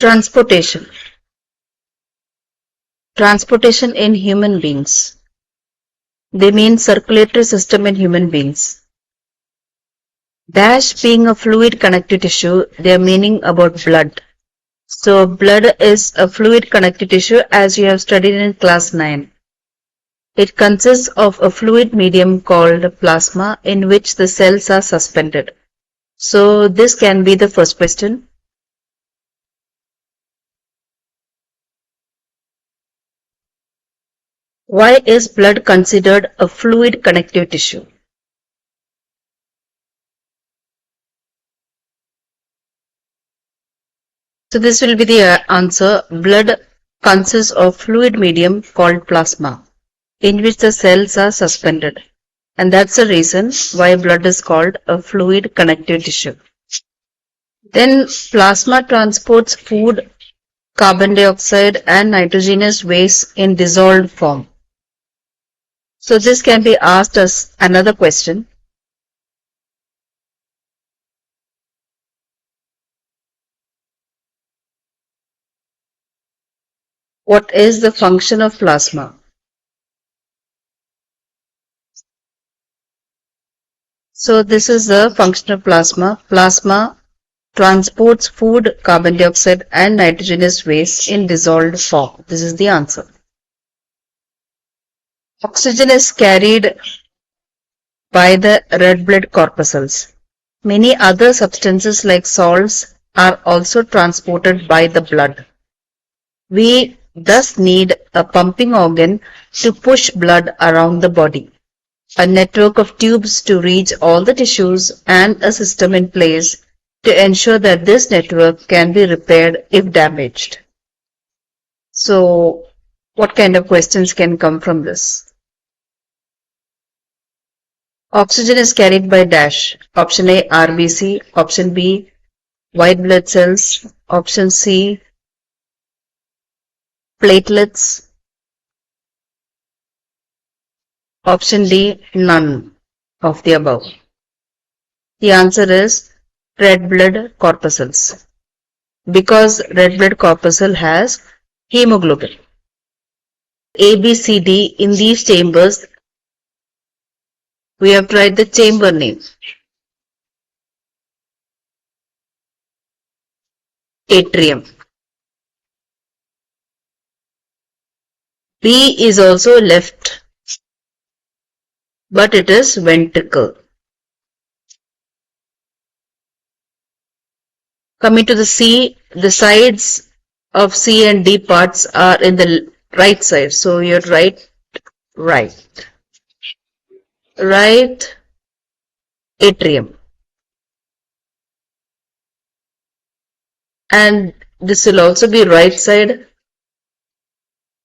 Transportation. Transportation in human beings. They mean circulatory system in human beings. Dash being a fluid connective tissue, they are meaning about blood. So blood is a fluid connective tissue as you have studied in class 9. It consists of a fluid medium called plasma in which the cells are suspended. So this can be the first question. Why is blood considered a fluid connective tissue? So this will be the answer. Blood consists of fluid medium called plasma, in which the cells are suspended. And that's the reason why blood is called a fluid connective tissue. Then plasma transports food, carbon dioxide and nitrogenous waste in dissolved form. So this can be asked as another question. What is the function of plasma? So this is the function of plasma. Plasma transports food, carbon dioxide and nitrogenous waste in dissolved form. This is the answer. Oxygen is carried by the red blood corpuscles. Many other substances like salts are also transported by the blood. We thus need a pumping organ to push blood around the body, a network of tubes to reach all the tissues, and a system in place to ensure that this network can be repaired if damaged. So, what kind of questions can come from this? Oxygen is carried by dash. Option A, RBC. Option B, white blood cells. Option C, platelets. Option D, none of the above. The answer is red blood corpuscles, because red blood corpuscle has hemoglobin. A, B, C, D, in these chambers, we have tried the chamber name. Atrium. B is also left, but it is ventricle. Coming to the C, the sides of C and D parts are in the right side. So you're right atrium. And this will also be right side,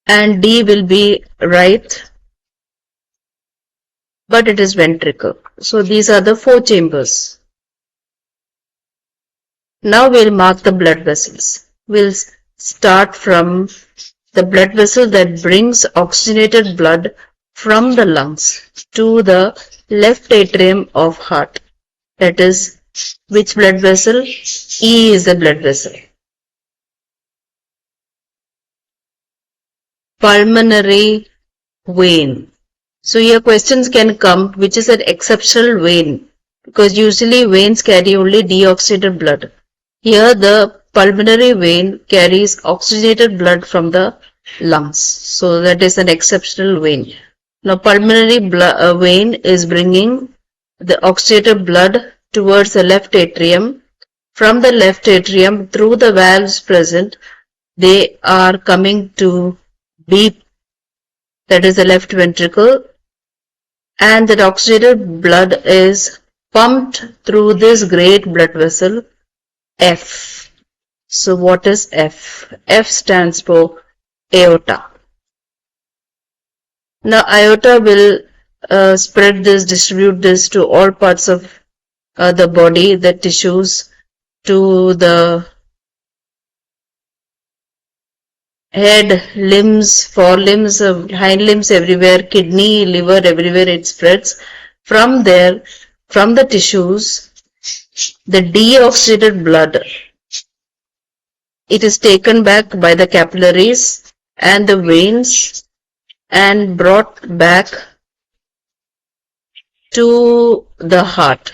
and D will be right, but it is ventricle. So these are the 4 chambers. Now we'll mark the blood vessels. We'll start from the blood vessel that brings oxygenated blood from the lungs to the left atrium of heart. That is, which blood vessel? E is the blood vessel. Pulmonary vein. So here questions can come, which is an exceptional vein, because usually veins carry only deoxygenated blood. Here the pulmonary vein carries oxygenated blood from the lungs. So that is an exceptional vein. Now pulmonary vein is bringing the oxygenated blood towards the left atrium. From the left atrium, through the valves present, they are coming to B, that is the left ventricle, and that oxygenated blood is pumped through this great blood vessel F. So what is F? F stands for aorta. Now aorta will distribute this to all parts of the body, the tissues, to the head, limbs, forelimbs, hind limbs, everywhere, kidney, liver, everywhere it spreads. From there, from the tissues, the deoxygenated blood it is taken back by the capillaries and the veins and brought back to the heart.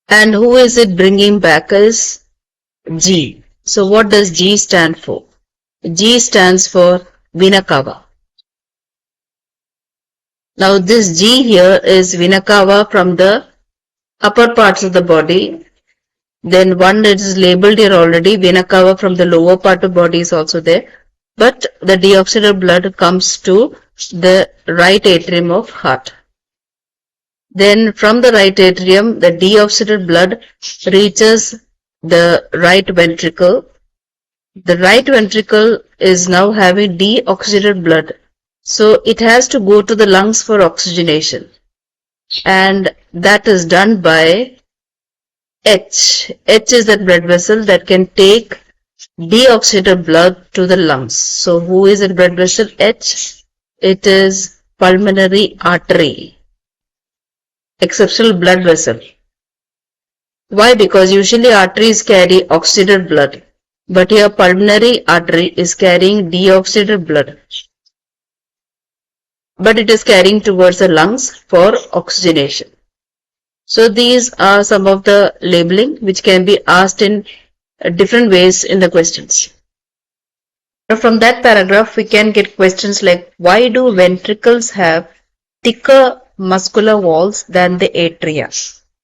And who is it bringing back is G. So what does G stand for? G stands for vena cava. Now this G here is vena cava from the upper parts of the body. Then one that is labeled here already, vena cava from the lower part of the body is also there. But the deoxygenated blood comes to the right atrium of heart. Then from the right atrium, the deoxygenated blood reaches the right ventricle. The right ventricle is now having deoxygenated blood. So it has to go to the lungs for oxygenation. And that is done by H. H is that blood vessel that can take deoxygenated blood to the lungs. So who is a blood vessel? H. It is pulmonary artery. Exceptional blood vessel. Why? Because usually arteries carry oxygenated blood. But here pulmonary artery is carrying deoxygenated blood. But it is carrying towards the lungs for oxygenation. So these are some of the labeling which can be asked in different ways in the questions. From that paragraph we can get questions like, why do ventricles have thicker muscular walls than the atria?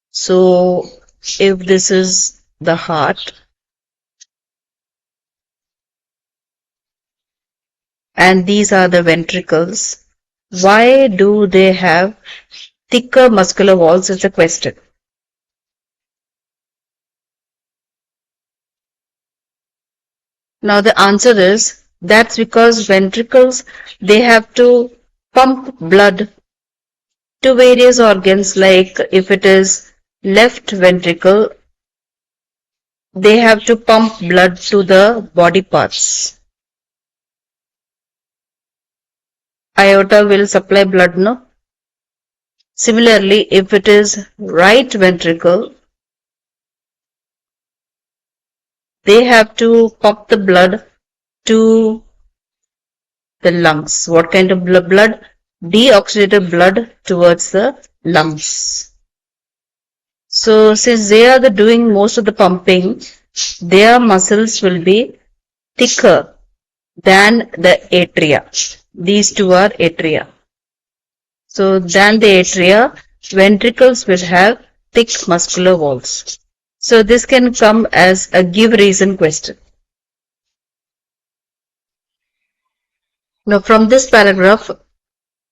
So if this is the heart and these are the ventricles, why do they have thicker muscular walls is the question. Now the answer is, that's because ventricles, they have to pump blood to various organs. Like if it is left ventricle, they have to pump blood to the body parts. Aorta will supply blood, no? Similarly, if it is right ventricle, they have to pump the blood to the lungs. What kind of blood? Deoxygenated blood towards the lungs. So since they are doing most of the pumping, their muscles will be thicker than the atria. These two are atria. So than the atria, ventricles will have thick muscular walls. So this can come as a give reason question. Now from this paragraph,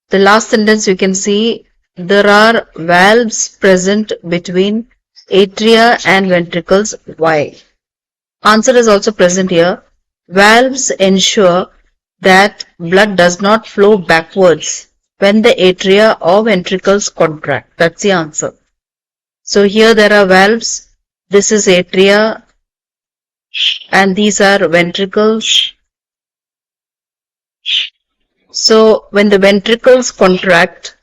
the last sentence you can see there are valves present between atria and ventricles. Why? Answer is also present here. Valves ensure that blood does not flow backwards when the atria or ventricles contract. That's the answer. So here there are valves. This is atria and these are ventricles. So when the ventricles contract,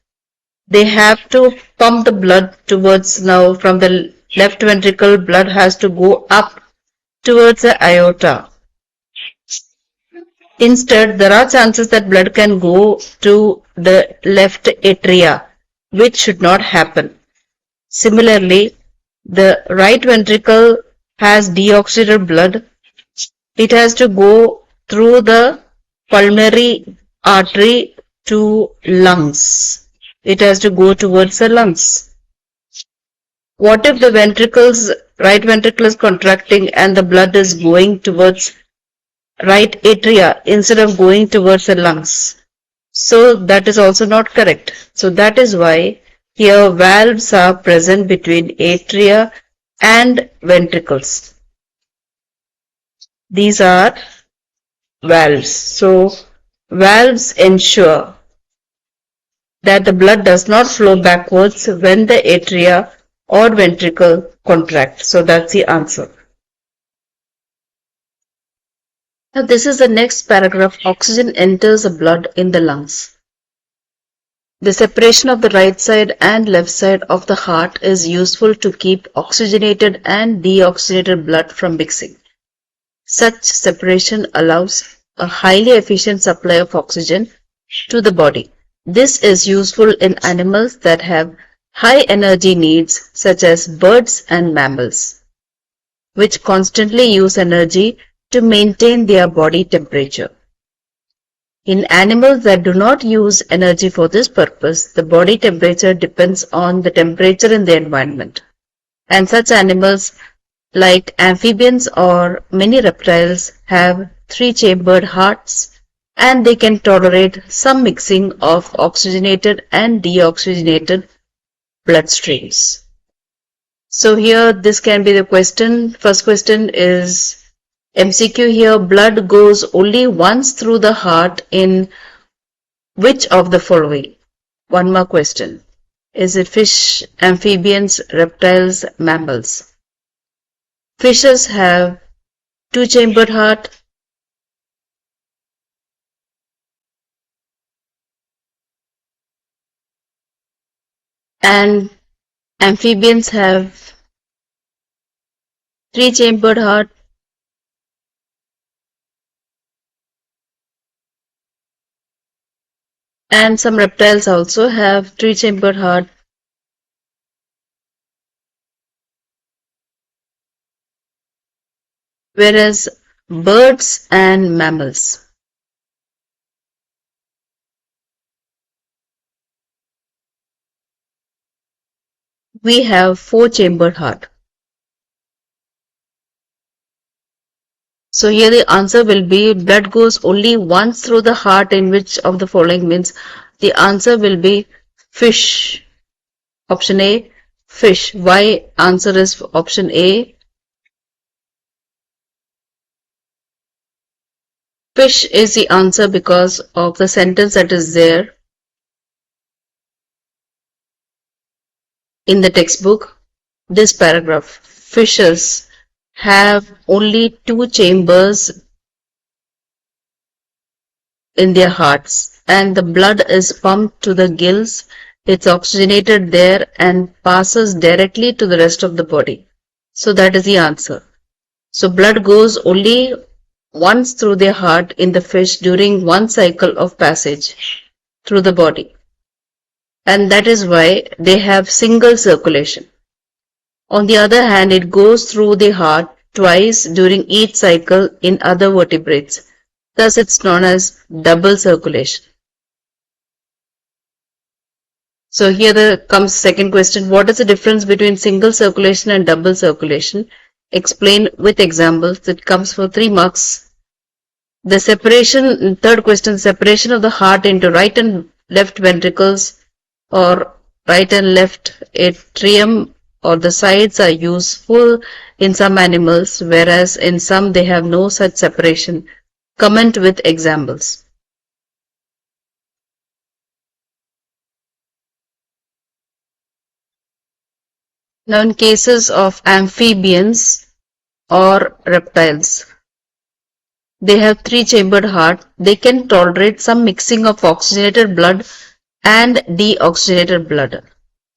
they have to pump the blood towards, now from the left ventricle, blood has to go up towards the aorta. Instead, there are chances that blood can go to the left atria, which should not happen. Similarly, the right ventricle has deoxygenated blood. It has to go through the pulmonary artery to lungs. It has to go towards the lungs. What if the right ventricle is contracting and the blood is going towards right atria instead of going towards the lungs? So that is also not correct. So that is why here valves are present between atria and ventricles. These are valves. So valves ensure that the blood does not flow backwards when the atria or ventricle contract. So that's the answer. Now this is the next paragraph. Oxygen enters the blood in the lungs. The separation of the right side and left side of the heart is useful to keep oxygenated and deoxygenated blood from mixing. Such separation allows a highly efficient supply of oxygen to the body. This is useful in animals that have high energy needs such as birds and mammals, which constantly use energy to maintain their body temperature. In animals that do not use energy for this purpose, the body temperature depends on the temperature in the environment. And such animals like amphibians or many reptiles have three-chambered hearts, and they can tolerate some mixing of oxygenated and deoxygenated bloodstreams. So here this can be the question. First question is MCQ here. Blood goes only once through the heart in which of the following? One more question. Is it fish, amphibians, reptiles, mammals? Fishes have two-chambered heart. And amphibians have three-chambered heart. And some reptiles also have three-chambered heart. Whereas birds and mammals, we have four-chambered heart. So here the answer will be blood goes only once through the heart in which of the following means the answer will be fish. Option A, fish. Why answer is option A? Fish is the answer because of the sentence that is there in the textbook. This paragraph, fishes have only two chambers in their hearts and the blood is pumped to the gills. It's oxygenated there and passes directly to the rest of the body. So that is the answer. So blood goes only once through their heart in the fish during one cycle of passage through the body. And that is why they have single circulation. On the other hand, it goes through the heart twice during each cycle in other vertebrates. Thus, it's known as double circulation. So here comes second question. What is the difference between single circulation and double circulation? Explain with examples. It comes for 3 marks. The separation, third question, separation of the heart into right and left ventricles or right and left atrium or the sides are useful in some animals, whereas in some they have no such separation. Comment with examples. Now in cases of amphibians or reptiles, they have three-chambered heart. They can tolerate some mixing of oxygenated blood and deoxygenated blood.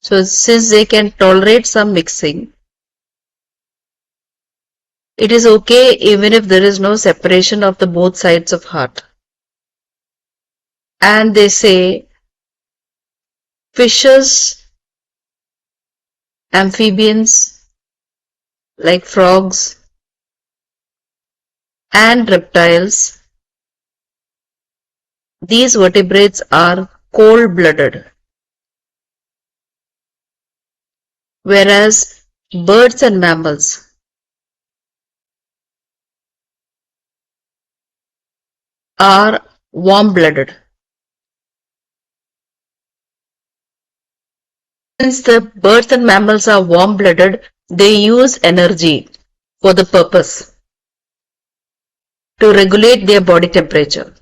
So since they can tolerate some mixing, it is okay even if there is no separation of the both sides of heart. And they say fishes, amphibians like frogs and reptiles, these vertebrates are cold-blooded, whereas birds and mammals are warm-blooded. Since the birds and mammals are warm-blooded, they use energy for the purpose to regulate their body temperature.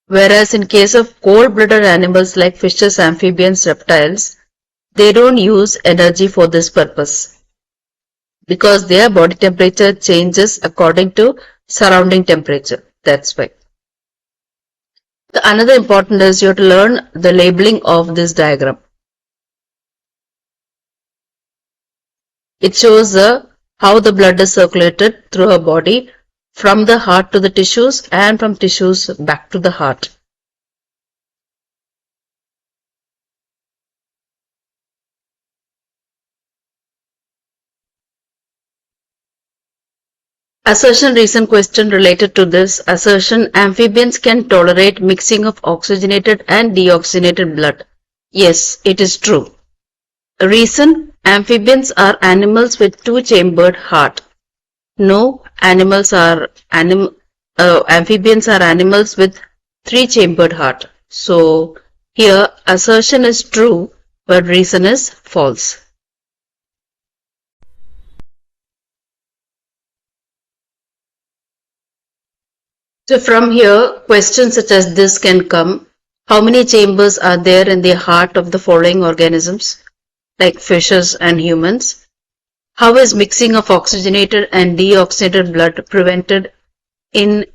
Whereas in case of cold-blooded animals like fishes, amphibians, reptiles, they don't use energy for this purpose because their body temperature changes according to surrounding temperature. That's why. Another important is you have to learn the labeling of this diagram. It shows how the blood is circulated through our body from the heart to the tissues and from tissues back to the heart. Assertion recent question related to this assertion: amphibians can tolerate mixing of oxygenated and deoxygenated blood. Yes, it is true. Reason: amphibians are animals with two-chambered heart. No, amphibians are animals with three-chambered heart. So here assertion is true, but reason is false. So from here, questions such as this can come. How many chambers are there in the heart of the following organisms, like fishes and humans? How is mixing of oxygenated and deoxygenated blood prevented in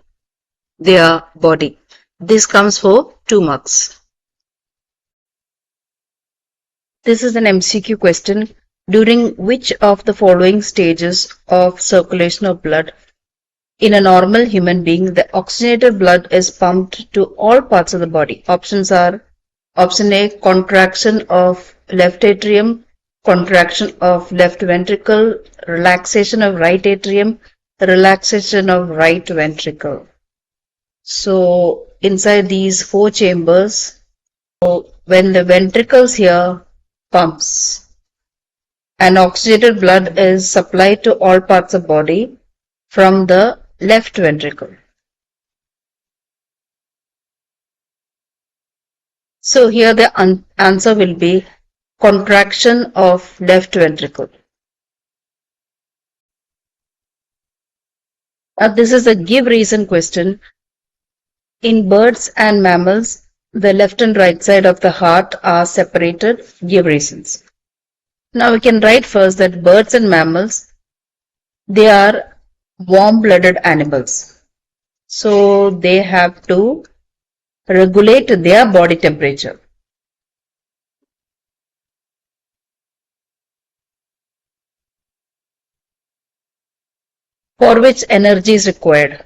their body? This comes for 2 marks. This is an MCQ question. During which of the following stages of circulation of blood in a normal human being the oxygenated blood is pumped to all parts of the body? Options are: option A, contraction of left atrium, contraction of left ventricle, relaxation of right atrium, relaxation of right ventricle. So inside these 4 chambers, when the ventricles here pumps and oxygenated blood is supplied to all parts of body from the left ventricle. So here the answer will be contraction of left ventricle. Now this is a give reason question. In birds and mammals, the left and right side of the heart are separated. Give reasons. Now we can write first that birds and mammals, they are warm-blooded animals. So they have to regulate their body temperature. For which energy is required.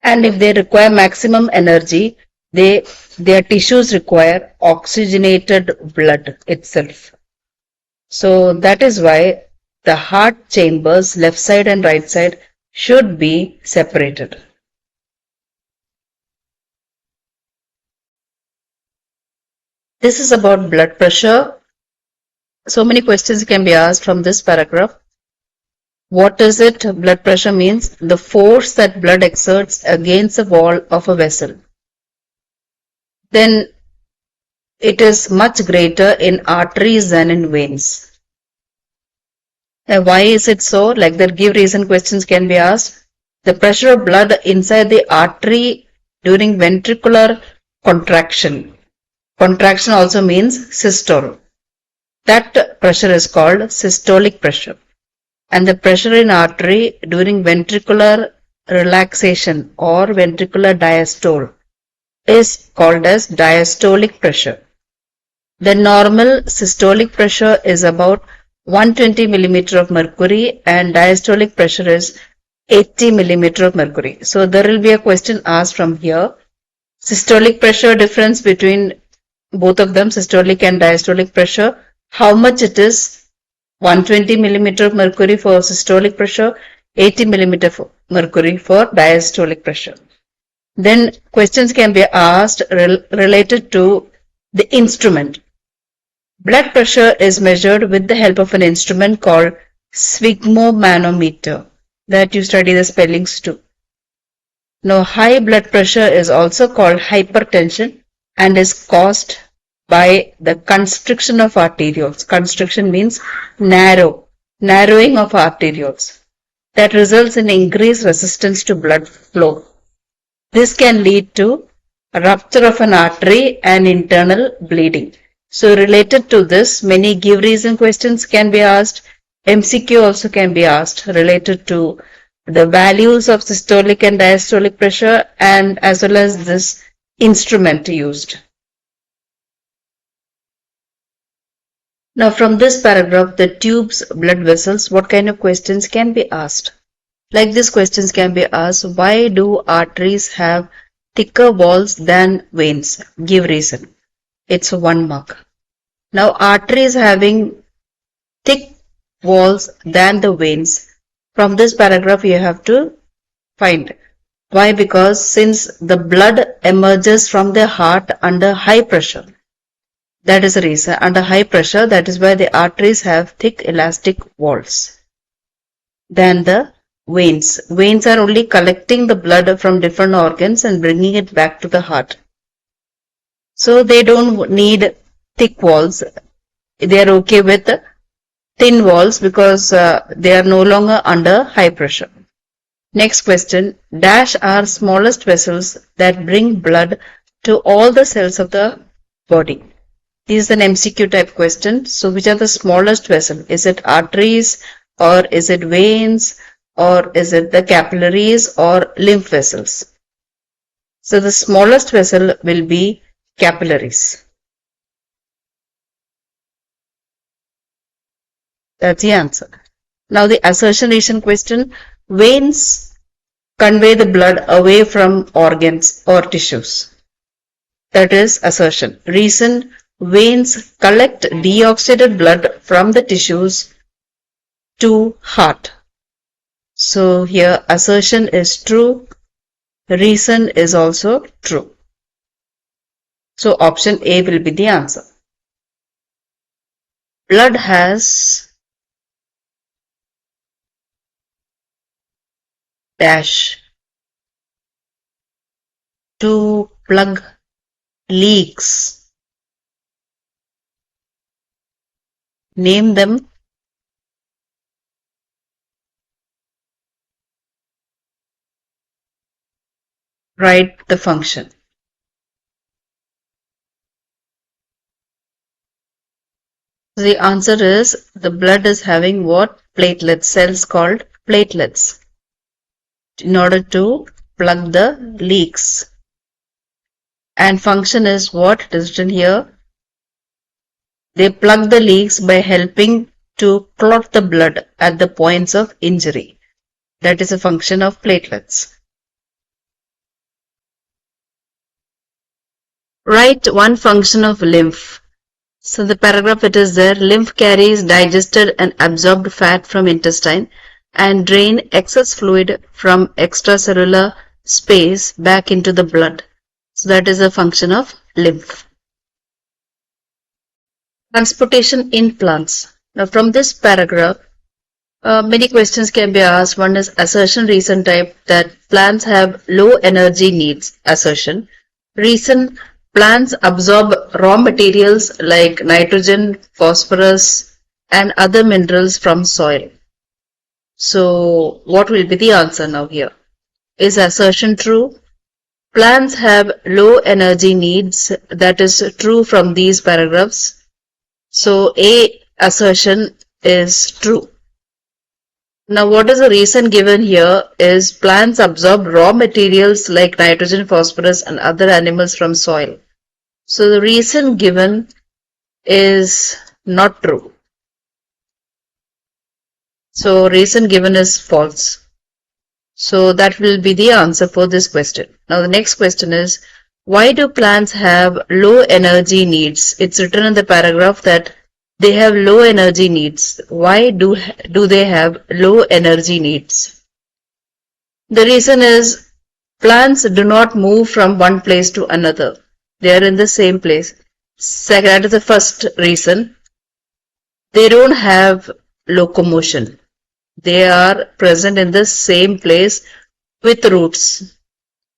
And if they require maximum energy, their tissues require oxygenated blood itself. So that is why the heart chambers, left side and right side, should be separated. This is about blood pressure. So many questions can be asked from this paragraph. What is it? Blood pressure means the force that blood exerts against the wall of a vessel. Then it is much greater in arteries than in veins. Now why is it so? Like that, give reason questions can be asked. The pressure of blood inside the artery during ventricular contraction. Contraction also means systole. That pressure is called systolic pressure. And the pressure in artery during ventricular relaxation or ventricular diastole is called as diastolic pressure. The normal systolic pressure is about 120 millimeter of mercury and diastolic pressure is 80 millimeter of mercury. So there will be a question asked from here. Systolic pressure difference between both of them, systolic and diastolic pressure, how much it is? 120 millimeter of mercury for systolic pressure, 80 millimeter of mercury for diastolic pressure. Then questions can be asked related to the instrument. Blood pressure is measured with the help of an instrument called sphygmomanometer that you study the spellings too. Now high blood pressure is also called hypertension and is caused by the constriction of arterioles. Constriction means narrowing of arterioles. That results in increased resistance to blood flow. This can lead to a rupture of an artery and internal bleeding. So related to this, many give reason questions can be asked. MCQ also can be asked related to the values of systolic and diastolic pressure, and as well as this instrument used. Now from this paragraph, the tubes, blood vessels, what kind of questions can be asked? Like these questions can be asked, why do arteries have thicker walls than veins? Give reason. It's 1 mark. Now arteries having thick walls than the veins. From this paragraph you have to find. Why? Because since the blood emerges from the heart under high pressure. That is the reason. Under high pressure, that is why the arteries have thick elastic walls than the veins. Veins are only collecting the blood from different organs and bringing it back to the heart. So they don't need thick walls. They are okay with thin walls because they are no longer under high pressure. Next question. Dash are smallest vessels that bring blood to all the cells of the body. This is an MCQ type question. So which are the smallest vessel? Is it arteries or is it veins or is it the capillaries or lymph vessels? So the smallest vessel will be capillaries. That's the answer. Now the assertion question. Veins convey the blood away from organs or tissues. That is assertion. Reason. Veins collect deoxygenated blood from the tissues to heart. So here assertion is true. Reason is also true. So option A will be the answer. Blood has dash to plug leaks. Name them. Write the function. The answer is the blood is having what? Platelets, cells called platelets, in order to plug the leaks. And function is what? It is written here. They plug the leaks by helping to clot the blood at the points of injury. That is a function of platelets. Write one function of lymph. So the paragraph it is there. Lymph carries digested and absorbed fat from intestine and drain excess fluid from extracellular space back into the blood. So that is a function of lymph. Transportation in plants. Now from this paragraph, many questions can be asked. One is assertion reason type, that plants have low energy needs. Assertion. Reason, plants absorb raw materials like nitrogen, phosphorus and other minerals from soil. So what will be the answer now here? Is assertion true? Plants have low energy needs. That is true from these paragraphs. So A assertion is true. Now what is the reason given here is plants absorb raw materials like nitrogen, phosphorus and other animals from soil. So the reason given is not true. So reason given is false. So that will be the answer for this question. Now the next question is, why do plants have low energy needs? It's written in the paragraph that they have low energy needs. Why do they have low energy needs? The reason is plants do not move from one place to another. They are in the same place. Second, that is the first reason. They don't have locomotion. They are present in the same place with roots.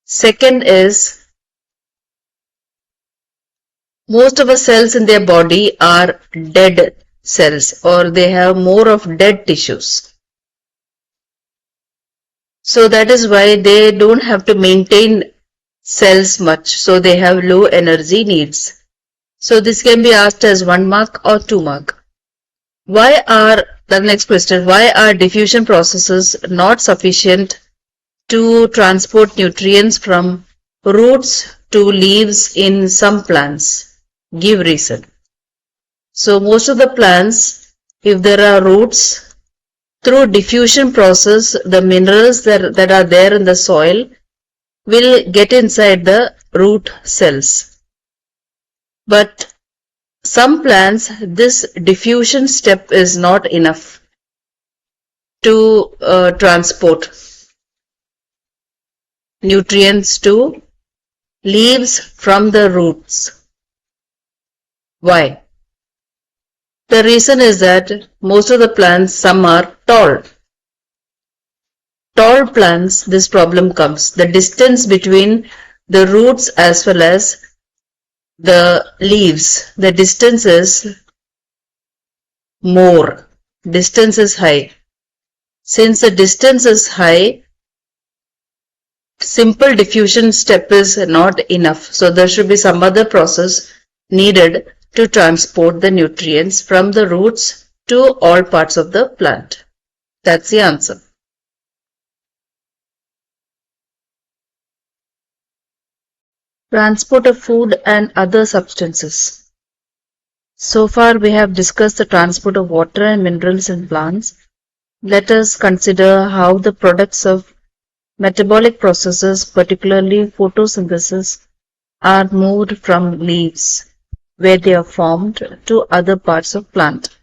Second is, most of the cells in their body are dead cells, or they have more of dead tissues. So that is why they don't have to maintain cells much. So they have low energy needs. So this can be asked as 1 mark or 2 mark. Why are The next question, why are diffusion processes not sufficient to transport nutrients from roots to leaves in some plants? Give reason. So most of the plants, if there are roots, through diffusion process, the minerals that are there in the soil will get inside the root cells. But some plants, this diffusion step is not enough to transport nutrients to leaves from the roots. Why? The reason is that most of the plants, some are tall. Tall plants, this problem comes. The distance between the roots as well as the leaves, the distance is more. Distance is high. Since the distance is high, simple diffusion step is not enough. So there should be some other process needed to transport the nutrients from the roots to all parts of the plant. That's the answer. Transport of food and other substances. So far we have discussed the transport of water and minerals in plants. Let us consider how the products of metabolic processes, particularly photosynthesis, are moved from leaves, where they are formed, to other parts of plant.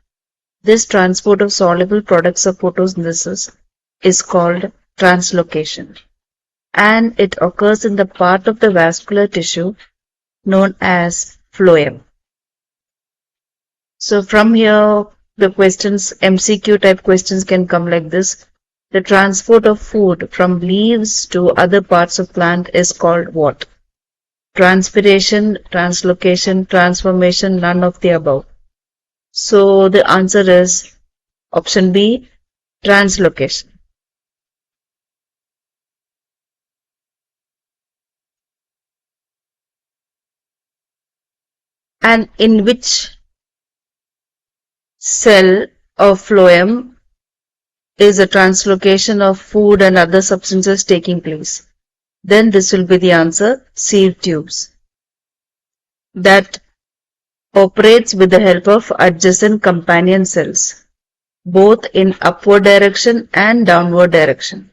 This transport of soluble products of photosynthesis is called translocation, and it occurs in the part of the vascular tissue known as phloem. So from here, the questions, MCQ type questions can come like this. The transport of food from leaves to other parts of plant is called what? Transpiration, translocation, transformation, none of the above. So the answer is option B, translocation. And in which cell of phloem is a translocation of food and other substances taking place? Then this will be the answer, sieve tubes. That operates with the help of adjacent companion cells, both in upward direction and downward direction.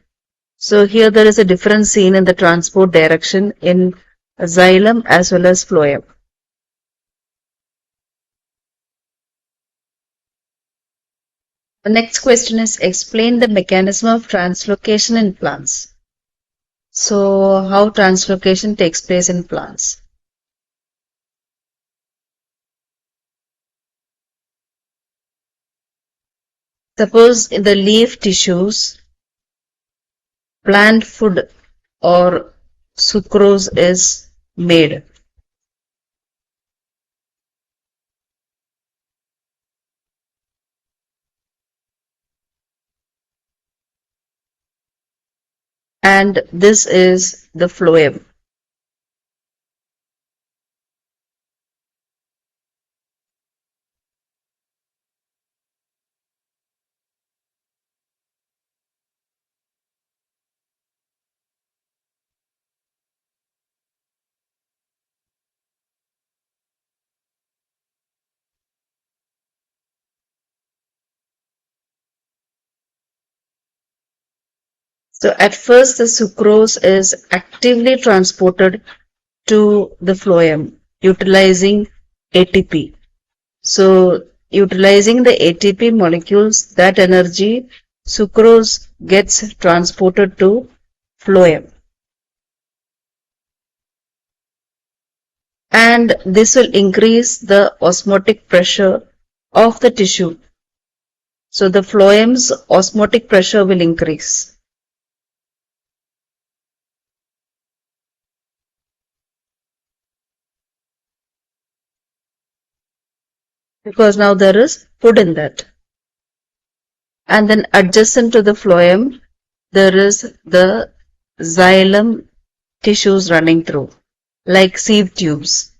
So here there is a difference seen in the transport direction in xylem as well as phloem. The next question is, explain the mechanism of translocation in plants. So how translocation takes place in plants? Suppose in the leaf tissues, plant food or sucrose is made. And this is the phloem. So at first the sucrose is actively transported to the phloem utilizing ATP. So utilizing the ATP molecules, that energy, sucrose gets transported to phloem. And this will increase the osmotic pressure of the tissue. So the phloem's osmotic pressure will increase. Because now there is food in that. And then adjacent to the phloem, there is the xylem tissues running through, like sieve tubes.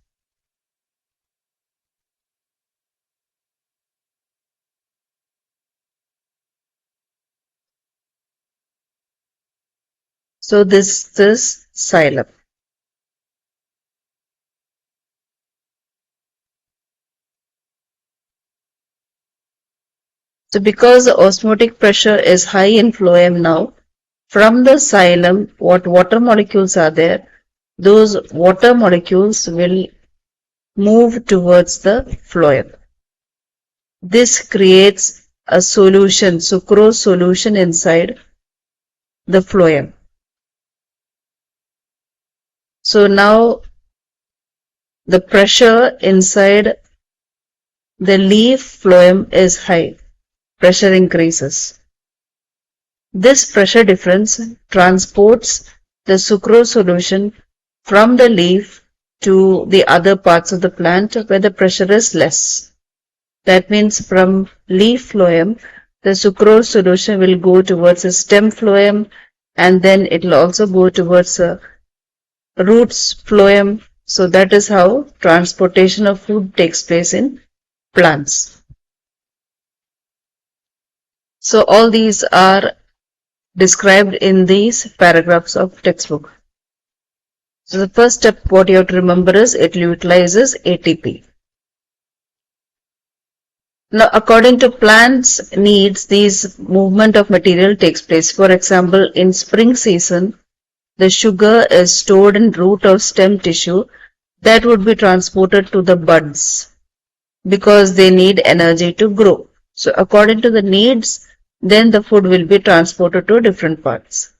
So this is xylem. So because the osmotic pressure is high in phloem now, from the xylem, what water molecules are there, those water molecules will move towards the phloem. This creates a solution, sucrose solution inside the phloem. So now the pressure inside the leaf phloem is high. Pressure increases. This pressure difference transports the sucrose solution from the leaf to the other parts of the plant where the pressure is less. That means from leaf phloem, the sucrose solution will go towards a stem phloem, and then it will also go towards a roots phloem. So that is how transportation of food takes place in plants. So all these are described in these paragraphs of textbook. So the first step what you have to remember is it utilizes ATP. Now according to plants needs, these movement of material takes place. For example, in spring season, the sugar is stored in root or stem tissue that would be transported to the buds because they need energy to grow. So according to the needs, then the food will be transported to different parts.